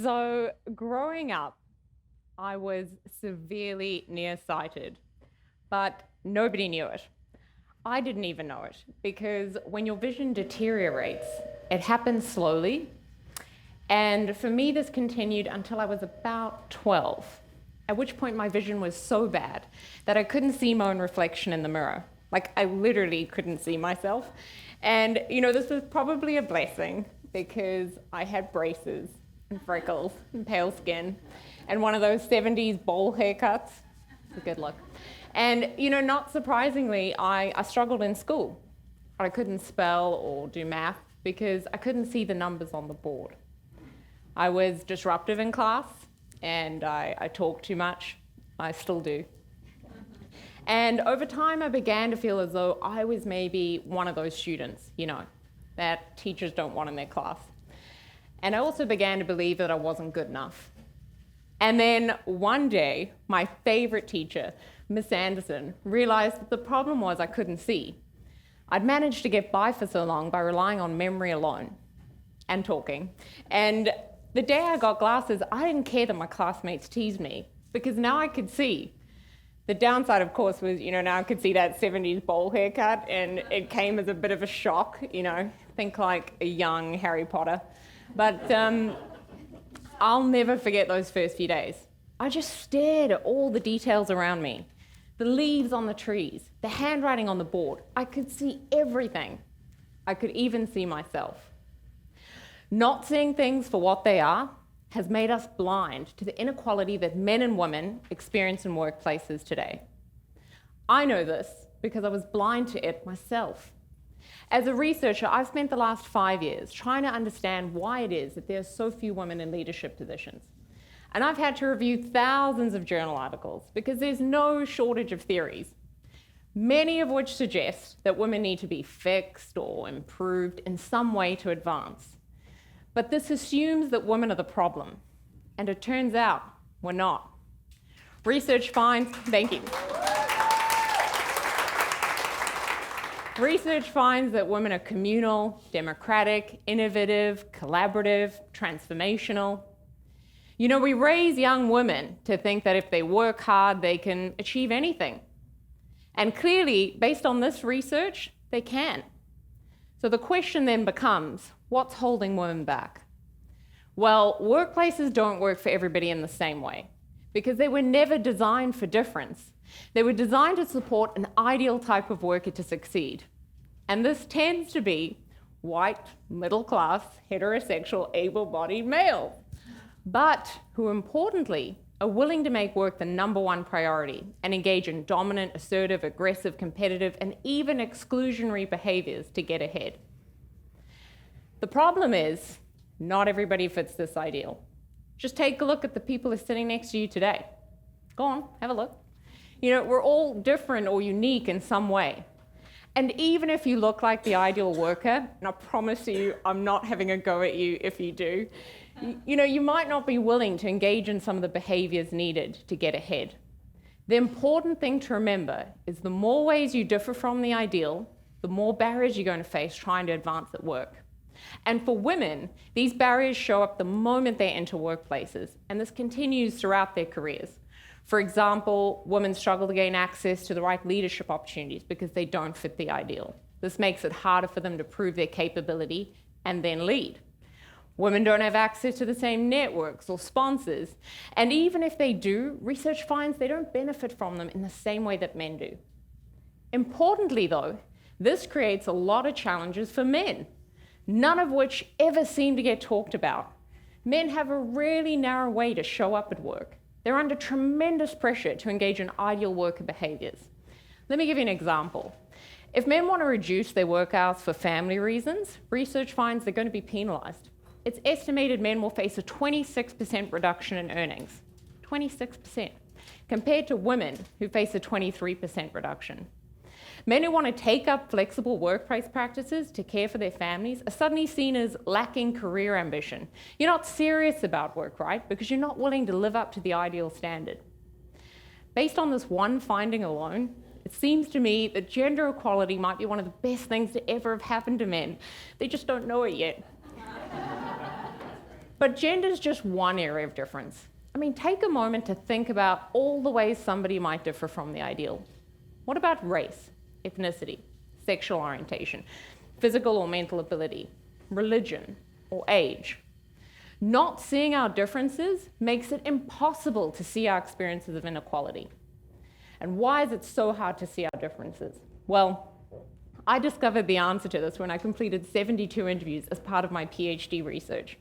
So, growing up, I was severely nearsighted, but nobody knew it. I didn't even know it because when your vision deteriorates, it happens slowly. And for me, this continued until I was about 12, at which point my vision was so bad that I couldn't see my own reflection in the mirror. Like, I literally couldn't see myself. And, this was probably a blessing because I had braces and freckles and pale skin and one of those 70s bowl haircuts. It's a good look. And, not surprisingly, I struggled in school. I couldn't spell or do math because I couldn't see the numbers on the board. I was disruptive in class and I talked too much. I still do. And over time, I began to feel as though I was maybe one of those students, that teachers don't want in their class. And I also began to believe that I wasn't good enough. And then one day, my favorite teacher, Miss Anderson, realized that the problem was I couldn't see. I'd managed to get by for so long by relying on memory alone and talking. And the day I got glasses, I didn't care that my classmates teased me because now I could see. The downside, of course, was, now I could see that 70s bowl haircut and it came as a bit of a shock, think like a young Harry Potter. But I'll never forget those first few days. I just stared at all the details around me. The leaves on the trees, the handwriting on the board. I could see everything. I could even see myself. Not seeing things for what they are has made us blind to the inequality that men and women experience in workplaces today. I know this because I was blind to it myself. As a researcher, I've spent the last 5 years trying to understand why it is that there are so few women in leadership positions. And I've had to review thousands of journal articles because there's no shortage of theories, many of which suggest that women need to be fixed or improved in some way to advance. But this assumes that women are the problem, and it turns out we're not. Research finds, thank you. Research finds that women are communal, democratic, innovative, collaborative, transformational. We raise young women to think that if they work hard, they can achieve anything. And clearly, based on this research, they can. So the question then becomes, what's holding women back? Well, workplaces don't work for everybody in the same way because they were never designed for difference. They were designed to support an ideal type of worker to succeed. And this tends to be white, middle-class, heterosexual, able-bodied males, but who importantly are willing to make work the number one priority and engage in dominant, assertive, aggressive, competitive, and even exclusionary behaviors to get ahead. The problem is, not everybody fits this ideal. Just take a look at the people who are sitting next to you today. Go on, have a look. We're all different or unique in some way. And even if you look like the ideal worker, and I promise you, I'm not having a go at you if you do, you might not be willing to engage in some of the behaviors needed to get ahead. The important thing to remember is the more ways you differ from the ideal, the more barriers you're going to face trying to advance at work. And for women, these barriers show up the moment they enter workplaces, and this continues throughout their careers. For example, women struggle to gain access to the right leadership opportunities because they don't fit the ideal. This makes it harder for them to prove their capability and then lead. Women don't have access to the same networks or sponsors, and even if they do, research finds they don't benefit from them in the same way that men do. Importantly, though, this creates a lot of challenges for men, none of which ever seem to get talked about. Men have a really narrow way to show up at work. They're under tremendous pressure to engage in ideal worker behaviors. Let me give you an example. If men want to reduce their work hours for family reasons, research finds they're going to be penalized. It's estimated men will face a 26% reduction in earnings, 26%, compared to women who face a 23% reduction. Men who want to take up flexible workplace practices to care for their families are suddenly seen as lacking career ambition. You're not serious about work, right? Because you're not willing to live up to the ideal standard. Based on this one finding alone, it seems to me that gender equality might be one of the best things to ever have happened to men. They just don't know it yet. But gender is just one area of difference. I mean, take a moment to think about all the ways somebody might differ from the ideal. What about race, ethnicity, sexual orientation, physical or mental ability, religion, or age? Not seeing our differences makes it impossible to see our experiences of inequality. And why is it so hard to see our differences? Well, I discovered the answer to this when I completed 72 interviews as part of my PhD research.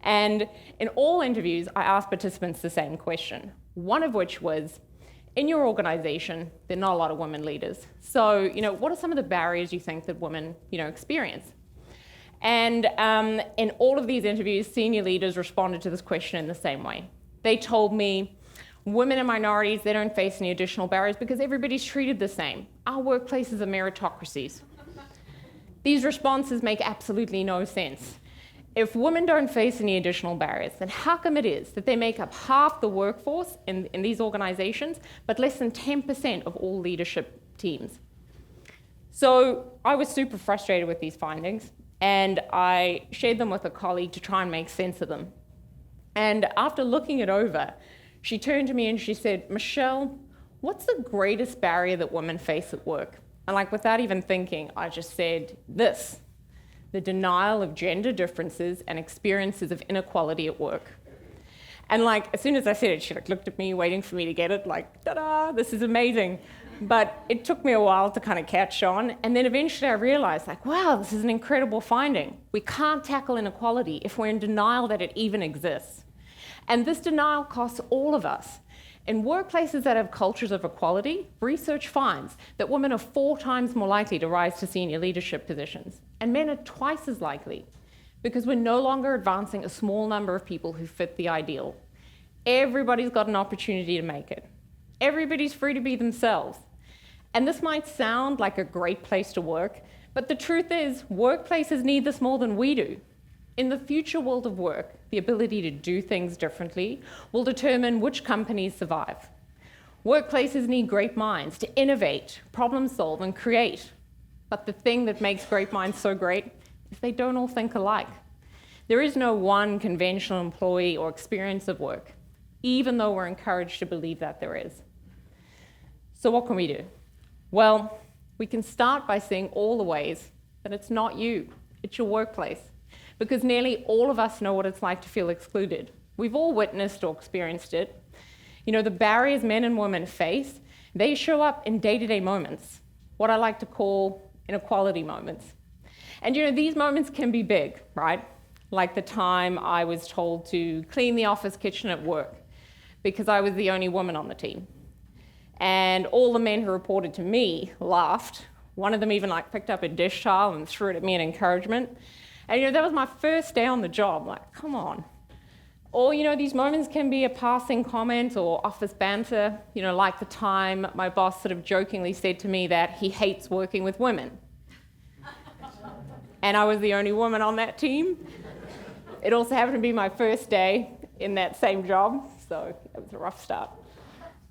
And in all interviews, I asked participants the same question, one of which was, in your organization, there are not a lot of women leaders. So, what are some of the barriers you think that women, experience? And in all of these interviews, senior leaders responded to this question in the same way. They told me, women and minorities, they don't face any additional barriers because everybody's treated the same. Our workplaces are meritocracies. These responses make absolutely no sense. If women don't face any additional barriers, then how come it is that they make up half the workforce in these organizations, but less than 10% of all leadership teams? So I was super frustrated with these findings, and I shared them with a colleague to try and make sense of them. And after looking it over, she turned to me and she said, Michelle, what's the greatest barrier that women face at work? And without even thinking, I just said this: the denial of gender differences and experiences of inequality at work. And as soon as I said it, she looked at me, waiting for me to get it, ta-da, this is amazing. But it took me a while to kind of catch on. And then eventually I realized, wow, this is an incredible finding. We can't tackle inequality if we're in denial that it even exists. And this denial costs all of us. In workplaces that have cultures of equality, research finds that women are 4 times more likely to rise to senior leadership positions, and men are twice as likely, because we're no longer advancing a small number of people who fit the ideal. Everybody's got an opportunity to make it. Everybody's free to be themselves. And this might sound like a great place to work, but the truth is, workplaces need this more than we do. In the future world of work, the ability to do things differently will determine which companies survive. Workplaces need great minds to innovate, problem solve, and create. But the thing that makes great minds so great is they don't all think alike. There is no one conventional employee or experience of work, even though we're encouraged to believe that there is. So what can we do? Well, we can start by seeing all the ways that it's not you, it's your workplace. Because nearly all of us know what it's like to feel excluded. We've all witnessed or experienced it. The barriers men and women face, they show up in day-to-day moments, what I like to call inequality moments. And these moments can be big, right? Like the time I was told to clean the office kitchen at work because I was the only woman on the team. And all the men who reported to me laughed. One of them even picked up a dish towel and threw it at me in encouragement. And that was my first day on the job, come on. Or, these moments can be a passing comment or office banter, like the time my boss sort of jokingly said to me that he hates working with women. And I was the only woman on that team. It also happened to be my first day in that same job, so it was a rough start.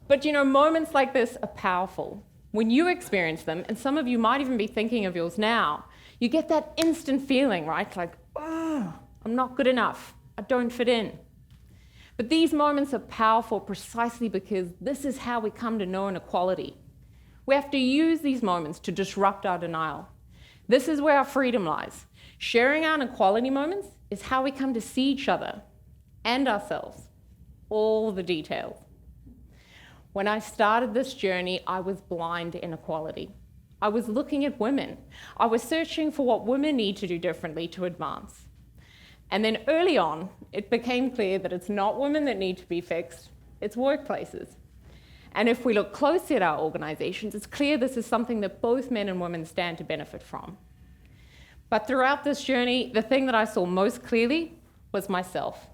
But, moments like this are powerful. When you experience them, and some of you might even be thinking of yours now, you get that instant feeling, right? Oh, I'm not good enough. I don't fit in. But these moments are powerful precisely because this is how we come to know inequality. We have to use these moments to disrupt our denial. This is where our freedom lies. Sharing our inequality moments is how we come to see each other and ourselves, all the details. When I started this journey, I was blind to inequality. I was looking at women. I was searching for what women need to do differently to advance. And then early on, it became clear that it's not women that need to be fixed, it's workplaces. And if we look closely at our organizations, it's clear this is something that both men and women stand to benefit from. But throughout this journey, the thing that I saw most clearly was myself.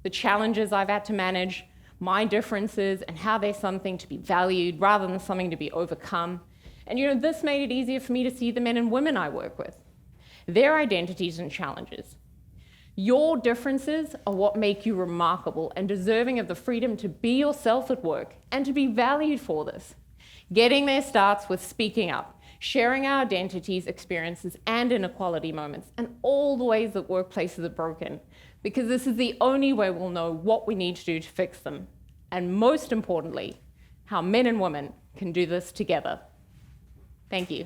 The challenges I've had to manage, my differences, and how they're something to be valued rather than something to be overcome. And this made it easier for me to see the men and women I work with, their identities and challenges. Your differences are what make you remarkable and deserving of the freedom to be yourself at work and to be valued for this. Getting there starts with speaking up, sharing our identities, experiences, and inequality moments, and all the ways that workplaces are broken, because this is the only way we'll know what we need to do to fix them, and most importantly, how men and women can do this together. Thank you.